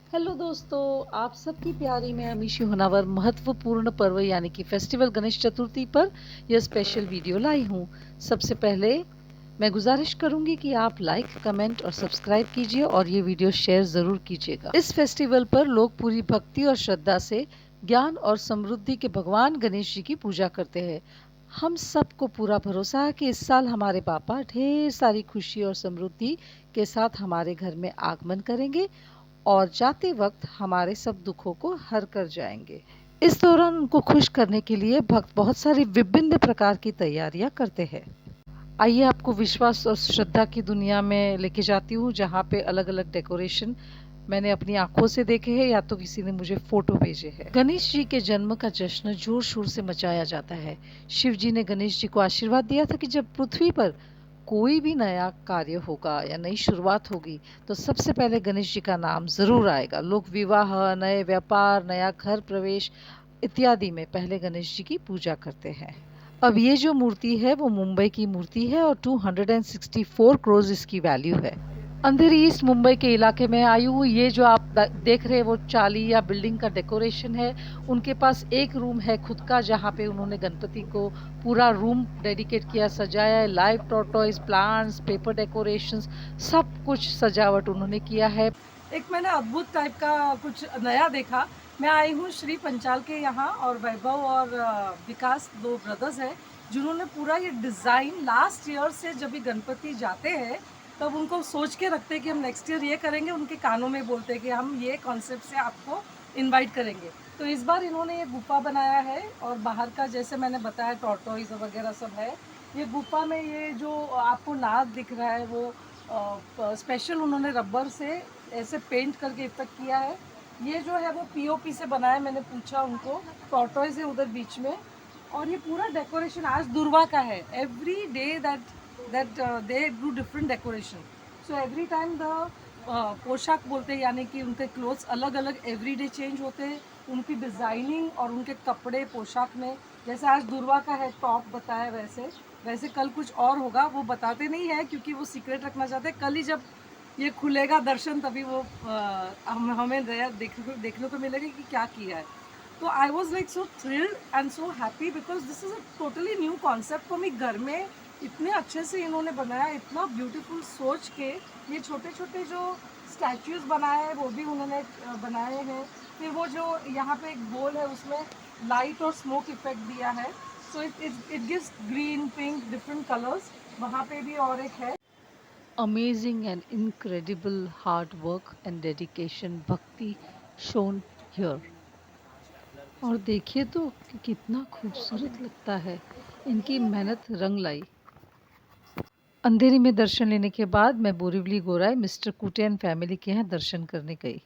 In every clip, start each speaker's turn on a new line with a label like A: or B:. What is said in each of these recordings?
A: Hello दोस्तों, आप सबकी प्यारी मैं अमीशी होनावर महत्वपूर्ण पर्व यानी कि फेस्टिवल गणेश चतुर्थी पर यह स्पेशल वीडियो लाई हूँ। सबसे पहले मैं गुजारिश करूंगी कि आप लाइक, कमेंट और सब्सक्राइब कीजिए और ये वीडियो शेयर ज़रूर कीजिएगा। इस फेस्टिवल पर लोग पूरी भक्ति और श्रद्धा से ज्ञान और समृद्धि के भगवान गणेश जी की पूजा करते हैं। हम सबको पूरा भरोसा है कि इस साल हमारे पापा ढेर सारी खुशी और समृद्धि के साथ हमारे घर में आगमन करेंगे और जाते वक्त हमारे सब दुखों को हर कर जाएंगे। इस दौरान उनको खुश करने के लिए भक्त बहुत सारी विभिन्न प्रकार की तैयारियां करते हैं। आइए आपको विश्वास और श्रद्धा की दुनिया में लेके जाती हूँ, जहाँ पे अलग अलग डेकोरेशन मैंने अपनी आंखों से देखे हैं या तो किसी ने मुझे फोटो भेजे हैं। गणेश जी के जन्म का जश्न जोर शोर से मचाया जाता है। शिव जी ने गणेश जी को आशीर्वाद दिया था कि जब पृथ्वी पर कोई भी नया कार्य होगा या नई शुरुआत होगी तो सबसे पहले गणेश जी का नाम जरूर आएगा। लोग विवाह, नए व्यापार, नया घर प्रवेश इत्यादि में पहले गणेश जी की पूजा करते हैं। अब ये जो मूर्ति है वो मुंबई की मूर्ति है और 264 करोड़ इसकी वैल्यू है। अंधेरी ईस्ट मुंबई के इलाके में आई हूँ। ये जो आप देख रहे हैं वो चाली या बिल्डिंग का डेकोरेशन है। उनके पास एक रूम है खुद का, जहाँ पे उन्होंने गणपति को पूरा रूम डेडिकेट किया, सजाया है। Live tortoise, plants, paper decorations, सब कुछ सजावट उन्होंने किया है। एक मैंने अद्भुत टाइप का कुछ नया देखा। मैं आई हूँ श्री पंचाल के यहाँ, और वैभव और विकास दो ब्रदर्स हैं जिन्होंने पूरा ये डिज़ाइन लास्ट ईयर से, जब भी गणपति जाते हैं तब उनको सोच के रखते हैं कि हम नेक्स्ट ईयर ये करेंगे। उनके कानों में बोलते हैं कि हम ये कॉन्सेप्ट से आपको इनवाइट करेंगे। तो इस बार इन्होंने ये गुफा बनाया है और बाहर का, जैसे मैंने बताया, टॉर्टोइज वगैरह सब है। ये गुफा में ये जो आपको नाग दिख रहा है वो स्पेशल उन्होंने रबर से ऐसे पेंट करके इफेक्ट किया है। ये जो है वो पीओपी से बना है। मैंने पूछा उनको, टॉर्टोइज है उधर बीच में। और ये पूरा डेकोरेशन आज दुर्वा का है। Every day that they do different decoration. So every time the पोशाक बोलते हैं, यानी कि उनके क्लोथ्स अलग अलग एवरी डे चेंज होते हैं। उनकी डिज़ाइनिंग और उनके कपड़े पोशाक में, जैसे आज दुर्वा का है टॉप बताया, वैसे वैसे कल कुछ और होगा। वो बताते नहीं है क्योंकि वो सीक्रेट रखना चाहते हैं। कल ही जब ये खुलेगा दर्शन तभी वो हमें देखने को मिलेगा कि क्या किया है। तो I was like so thrilled and so happy because this is a totally new concept for me. घर में इतने अच्छे से इन्होंने बनाया, इतना ब्यूटीफुल सोच के। ये छोटे छोटे जो स्टैचूज बनाए हैं वो भी उन्होंने बनाए हैं। फिर वो जो यहाँ पे एक बोल है उसमें लाइट और स्मोक इफेक्ट दिया है। So it gives green, pink, different colours. वहाँ पे भी और एक है। Amazing and incredible hard work and dedication bhakti shown here। और देखिए तो कि कितना खूबसूरत लगता है। इनकी मेहनत रंग लाई। अंधेरी में दर्शन लेने के बाद मैं बोरीवली गोराई मिस्टर कुटे फैमिली के यहाँ दर्शन करने गई।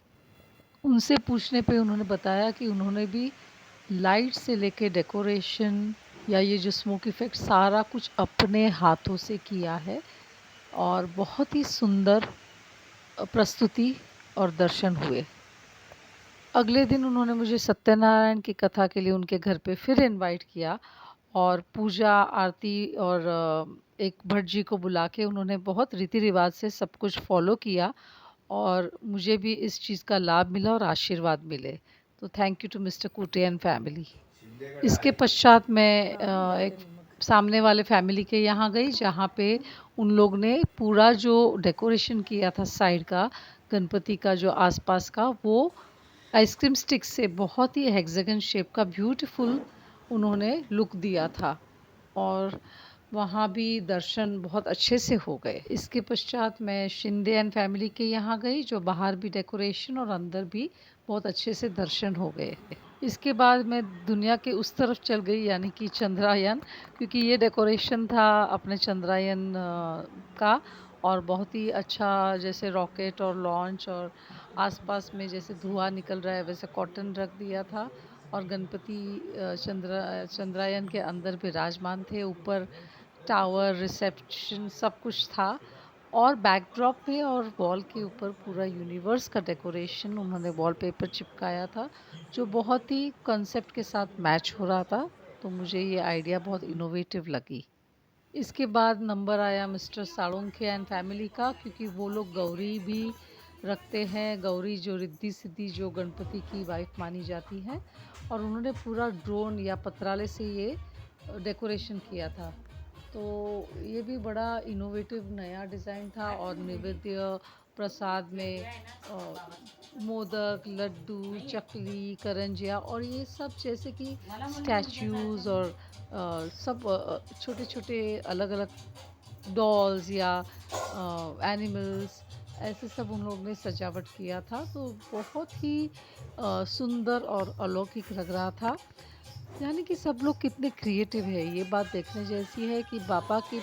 A: उनसे पूछने पे उन्होंने बताया कि उन्होंने भी लाइट से लेके डेकोरेशन या ये जो स्मोक इफ़ेक्ट सारा कुछ अपने हाथों से किया है और बहुत ही सुंदर प्रस्तुति और दर्शन हुए। अगले दिन उन्होंने मुझे सत्यनारायण की कथा के लिए उनके घर पे फिर इनवाइट किया और पूजा, आरती और एक भट्ट जी को बुला के उन्होंने बहुत रीति रिवाज से सब कुछ फॉलो किया और मुझे भी इस चीज़ का लाभ मिला और आशीर्वाद मिले। तो थैंक यू टू मिस्टर कुटे एंड फैमिली। इसके पश्चात मैं एक सामने वाले फैमिली के यहाँ गई, जहाँ पे उन लोग ने पूरा जो डेकोरेशन किया था साइड का, गणपति का जो आसपास का, वो आइसक्रीम स्टिक से बहुत ही हेक्सागन शेप का ब्यूटीफुल उन्होंने लुक दिया था और वहाँ भी दर्शन बहुत अच्छे से हो गए। इसके पश्चात मैं शिंदे एंड फैमिली के यहाँ गई, जो बाहर भी डेकोरेशन और अंदर भी बहुत अच्छे से दर्शन हो गए। इसके बाद मैं दुनिया के उस तरफ चल गई, यानी कि चंद्रयान, क्योंकि ये डेकोरेशन था अपने चंद्रयान का। और बहुत ही अच्छा, जैसे रॉकेट और लॉन्च और आसपास में जैसे धुआं निकल रहा है वैसे कॉटन रख दिया था। और गणपति चंद्रयान के अंदर विराजमान थे। ऊपर टावर, रिसेप्शन सब कुछ था। और बैकड्रॉप पे और वॉल के ऊपर पूरा यूनिवर्स का डेकोरेशन उन्होंने वॉलपेपर चिपकाया था, जो बहुत ही कंसेप्ट के साथ मैच हो रहा था। तो मुझे ये आइडिया बहुत इनोवेटिव लगी। इसके बाद नंबर आया मिस्टर साळुंखे एंड फैमिली का, क्योंकि वो लोग गौरी भी रखते हैं, गौरी जो रिद्धि सिद्धि जो गणपति की वाइफ मानी जाती है, और उन्होंने पूरा ड्रोन या पत्राले से ये डेकोरेशन किया था। तो ये भी बड़ा इनोवेटिव नया डिज़ाइन था, और नैवेद्य प्रसाद में मोदक, लड्डू, चकली, करंजिया और ये सब जैसे कि स्टैच्यूज़ और सब छोटे-छोटे अलग-अलग डॉल्स या एनिमल्स, ऐसे सब उन लोगों ने सजावट किया था। तो बहुत ही सुंदर और अलौकिक लग रहा था। यानी कि सब लोग कितने क्रिएटिव है, ये बात देखने जैसी है कि बाबा के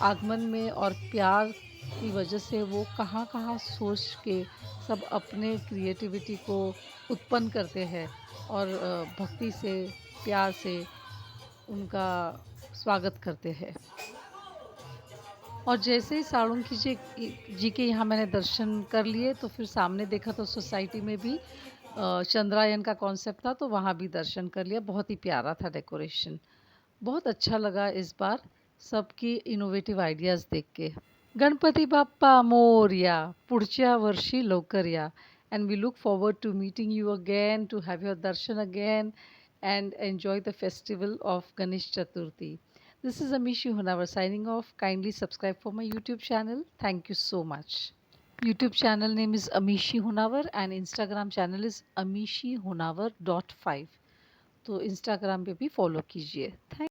A: आगमन में और प्यार की वजह से वो कहाँ-कहाँ सोच के सब अपने क्रिएटिविटी को उत्पन्न करते हैं, और भक्ति से, प्यार से उनका स्वागत करते हैं। और जैसे ही साळुंखी जी के यहाँ मैंने दर्शन कर लिए, तो फिर सामने देखा तो सोसाइटी में भी चंद्रायन का कॉन्सेप्ट था, तो वहाँ भी दर्शन कर लिया। बहुत ही प्यारा था डेकोरेशन। बहुत अच्छा लगा इस बार सबकी इनोवेटिव आयडियाज़ देख के। गणपती बाप्पा मोरया, पुढच्या वर्षी लवकर या. And we look forward to meeting you again, to have your darshan again and enjoy the festival of Ganesh Chaturthi. This is Amishi Hunawar signing off. Kindly subscribe for my YouTube channel. Thank you so much. YouTube channel name is Amishi Hunawar and Instagram channel is amishihunawar.5. तो Instagram पे भी follow कीजिए। Thank